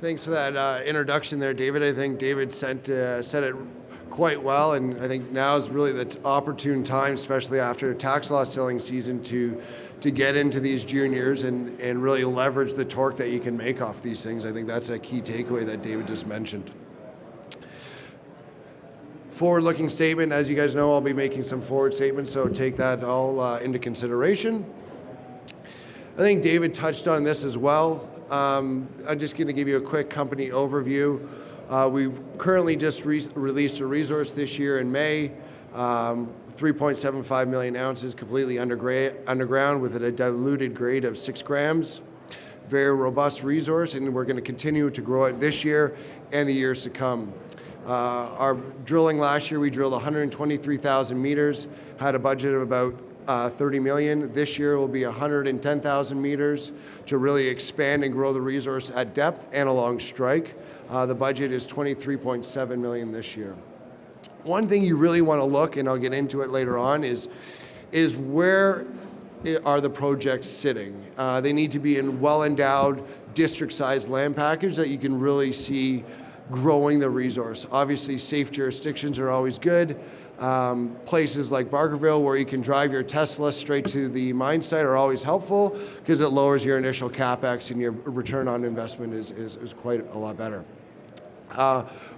Thanks for that introduction there, David. I think David said it quite well, and I think now is really the opportune time, especially after tax law selling season, to get into these juniors and really leverage the torque that you can make off these things. I think that's a key takeaway that David just mentioned. Forward-looking statement, as you guys know, I'll be making some forward statements, so take that all into consideration. I think David touched on this as well. I'm just going to give you a quick company overview. We currently just released a resource this year in May, 3.75 million ounces completely underground with a diluted grade of 6 grams. Very robust resource, and we're going to continue to grow it this year and the years to come. Our drilling last year, we drilled 123,000 meters, had a budget of about 30 million. This year will be 110,000 meters to really expand and grow the resource at depth and along strike. The budget is 23.7 million this year. One thing you really want to look, and I'll get into it later on, is where are the projects sitting? They need to be in well-endowed, district-sized land package that you can really see growing the resource. Obviously, safe jurisdictions are always good. Places like Barkerville, where you can drive your Tesla straight to the mine site, are always helpful because it lowers your initial capex and your return on investment is quite a lot better.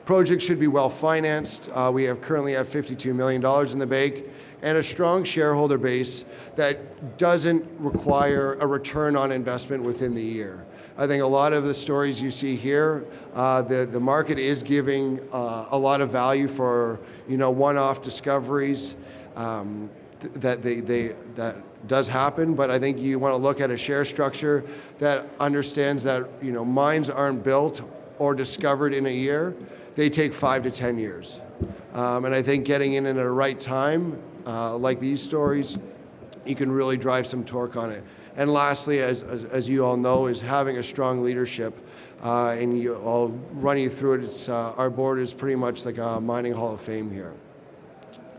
Projects should be well financed. We currently have $52 million in the bank and a strong shareholder base that doesn't require a return on investment within the year. I think a lot of the stories you see here, the market is giving a lot of value for one-off discoveries. That does happen, but I think you want to look at a share structure that understands that mines aren't built or discovered in a year; they take 5 to 10 years. And I think getting in at the right time, like these stories, you can really drive some torque on it. And lastly, as you all know, is having a strong leadership. And I'll run you through it. It's, our board is pretty much like a mining hall of fame here.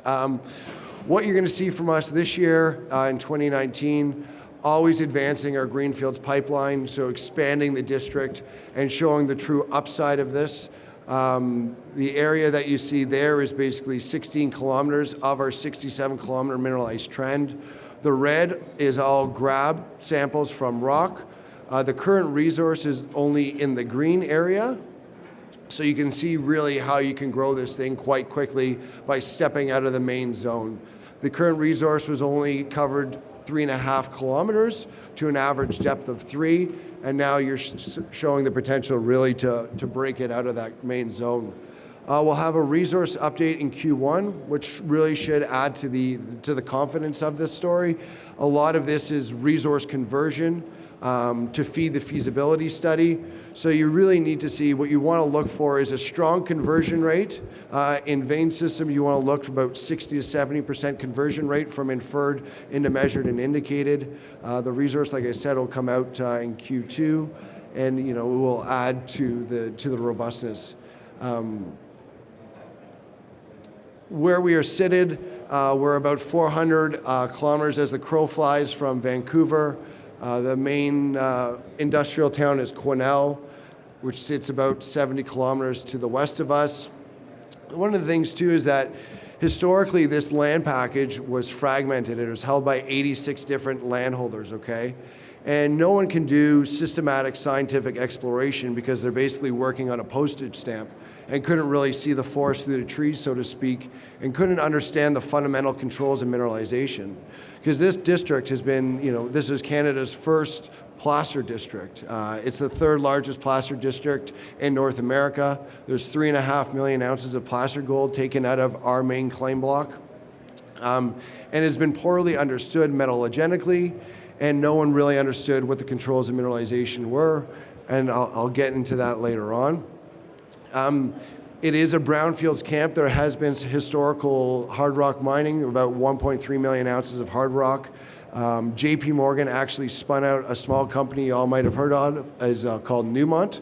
What you're going to see from us this year in 2019, always advancing our greenfields pipeline, so expanding the district and showing the true upside of this. The area that you see there is basically 16 kilometers of our 67-kilometer mineralized trend. The red is all grab samples from rock. The current resource is only in the green area. So you can see really how you can grow this thing quite quickly by stepping out of the main zone. The current resource was only covered 3.5 kilometers to an average depth of 3, and now you're showing the potential really to break it out of that main zone. We'll have a resource update in Q1, which really should add to the confidence of this story. A lot of this is resource conversion to feed the feasibility study. So you really need to see, what you want to look for is a strong conversion rate. In vein system, you want to look for about 60 to 70% conversion rate from inferred into measured and indicated. The resource, like I said, will come out in Q2, and it will add to the robustness. Where we are seated, we're about 400 kilometers as the crow flies from Vancouver. The main industrial town is Quesnel, which sits about 70 kilometers to the west of us. One of the things, too, is that historically this land package was fragmented. It was held by 86 different landholders, okay? And no one can do systematic scientific exploration because they're basically working on a postage stamp and couldn't really see the forest through the trees, so to speak, and couldn't understand the fundamental controls of mineralization. Because this district has been, this is Canada's first placer district. It's the third largest placer district in North America. There's 3.5 million ounces of placer gold taken out of our main claim block. And has been poorly understood metallurgically, and no one really understood what the controls of mineralization were, and I'll get into that later on. It is a brownfields camp. There has been historical hard rock mining, about 1.3 million ounces of hard rock. JP Morgan actually spun out a small company you all might have heard of called Newmont,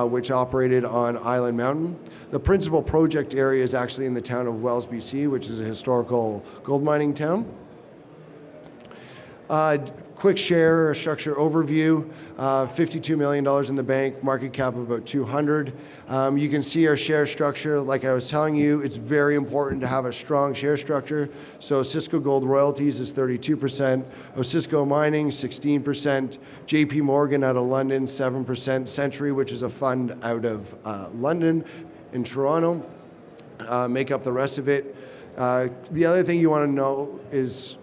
which operated on Island Mountain. The principal project area is actually in the town of Wells, BC, which is a historical gold mining town. Quick share structure overview, $52 million in the bank, market cap of about 200. You can see our share structure. Like I was telling you, it's very important to have a strong share structure. So Osisko Gold Royalties is 32%, Osisko Mining 16%, JP Morgan out of London 7%, Century, which is a fund out of London in Toronto, make up the rest of it. The other thing you want to know is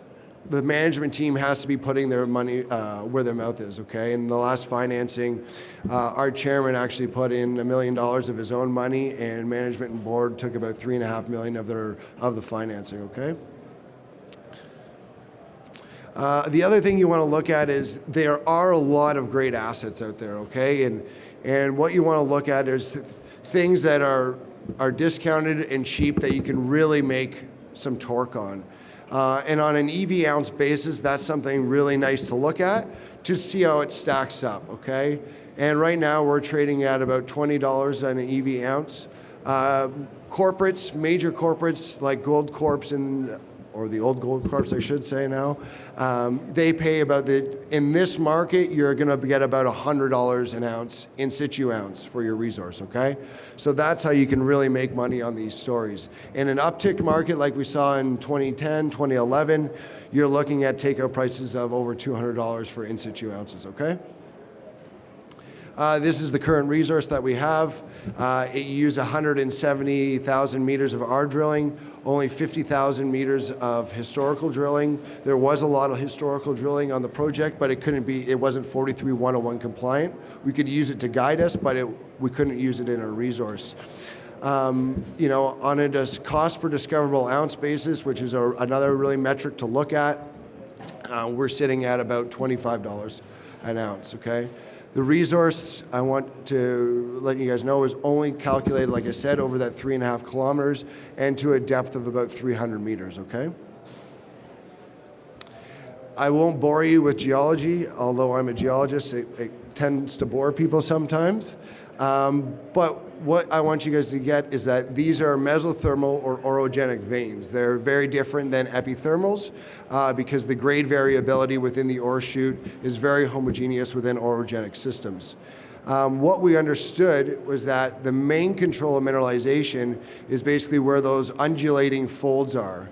the management team has to be putting their money where their mouth is, okay? In the last financing, our chairman actually put in $1 million of his own money, and management and board took about $3.5 million of the financing, okay? The other thing you want to look at is there are a lot of great assets out there, okay? And what you want to look at is things that are discounted and cheap that you can really make some torque on. And on an EV ounce basis, that's something really nice to look at to see how it stacks up, okay? And right now we're trading at about $20 on an EV ounce. Corporates, major corporates like Gold Corps or the old Gold Corps, I should say now, they pay about in this market, you're gonna get about $100 an ounce, in situ ounce for your resource, okay? So that's how you can really make money on these stories. In an uptick market like we saw in 2010, 2011, you're looking at takeout prices of over $200 for in situ ounces, okay? This is the current resource that we have. It used 170,000 meters of our drilling, only 50,000 meters of historical drilling. There was a lot of historical drilling on the project, but it wasn't 43-101 compliant. We could use it to guide us, but we couldn't use it in our resource. On a cost per discoverable ounce basis, which is another really metric to look at, we're sitting at about $25 an ounce, okay? The resource, I want to let you guys know, is only calculated, like I said, over that 3.5 kilometers and to a depth of about 300 meters, okay? I won't bore you with geology, although I'm a geologist, it tends to bore people sometimes. But what I want you guys to get is that these are mesothermal or orogenic veins. They're very different than epithermals because the grade variability within the ore chute is very homogeneous within orogenic systems. What we understood was that the main control of mineralization is basically where those undulating folds are.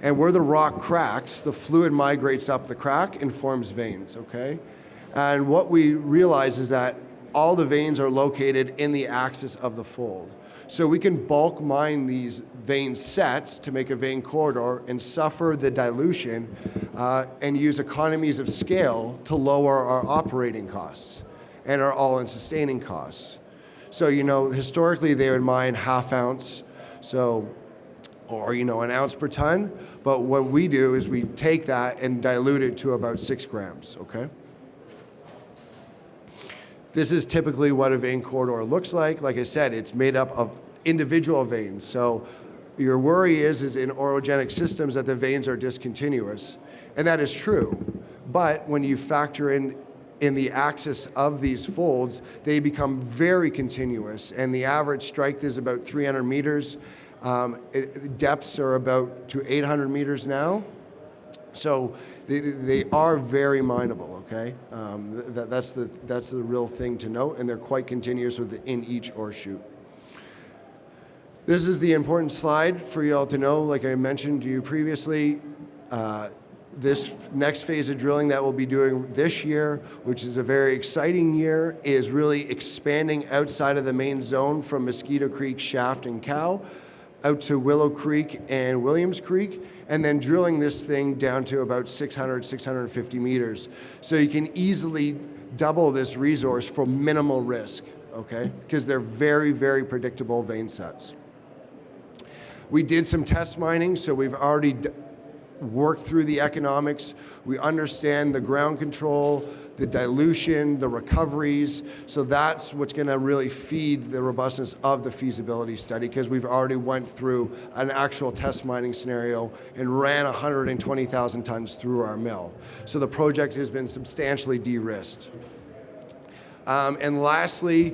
And where the rock cracks, the fluid migrates up the crack and forms veins, okay? And what we realize is that all the veins are located in the axis of the fold. So we can bulk mine these vein sets to make a vein corridor and suffer the dilution and use economies of scale to lower our operating costs and our all-in sustaining costs. So, historically they would mine half ounce, or an ounce per ton, but what we do is we take that and dilute it to about 6 grams, okay? This is typically what a vein corridor looks like. Like I said, it's made up of individual veins. So your worry is in orogenic systems that the veins are discontinuous. And that is true. But when you factor in the axis of these folds, they become very continuous. And the average strike is about 300 meters. Depths are about to 800 meters now. So they are very mineable, okay? That's the real thing to note, and they're quite continuous within each ore chute. This is the important slide for you all to know, like I mentioned to you previously. This next phase of drilling that we'll be doing this year, which is a very exciting year, is really expanding outside of the main zone from Mosquito Creek, Shaft, and Cow out to Willow Creek and Williams Creek, and then drilling this thing down to about 600, 650 meters. So you can easily double this resource for minimal risk, okay? Because they're very, very predictable vein sets. We did some test mining, so we've already worked through the economics. We understand the ground control, the dilution, the recoveries. So that's what's going to really feed the robustness of the feasibility study, because we've already went through an actual test mining scenario and ran 120,000 tons through our mill. So the project has been substantially de-risked. And lastly,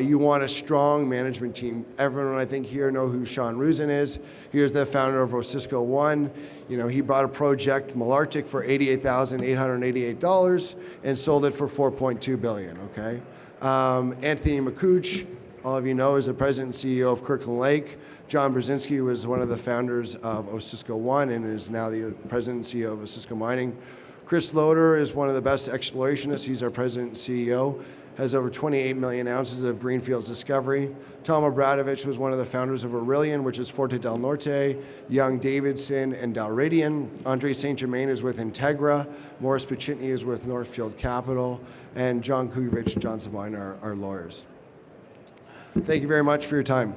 you want a strong management team. Everyone, I think, here know who Sean Ruzin is. He was the founder of Osisko One. You know, he bought a project, Malartic, for $88,888 and sold it for $4.2 billion, okay? Anthony McCooch, all of you know, is the president and CEO of Kirkland Lake. John Brzezinski was one of the founders of Osisko One and is now the president and CEO of Osisko Mining. Chris Loader is one of the best explorationists. He's our president and CEO. Has over 28 million ounces of greenfields discovery. Tom Obradovich was one of the founders of Aurelian, which is Forte del Norte, Young Davidson, and Dalradian. Andre St. Germain is with Integra. Morris Pachitney is with Northfield Capital. And John Kukovich and John Sabine are lawyers. Thank you very much for your time.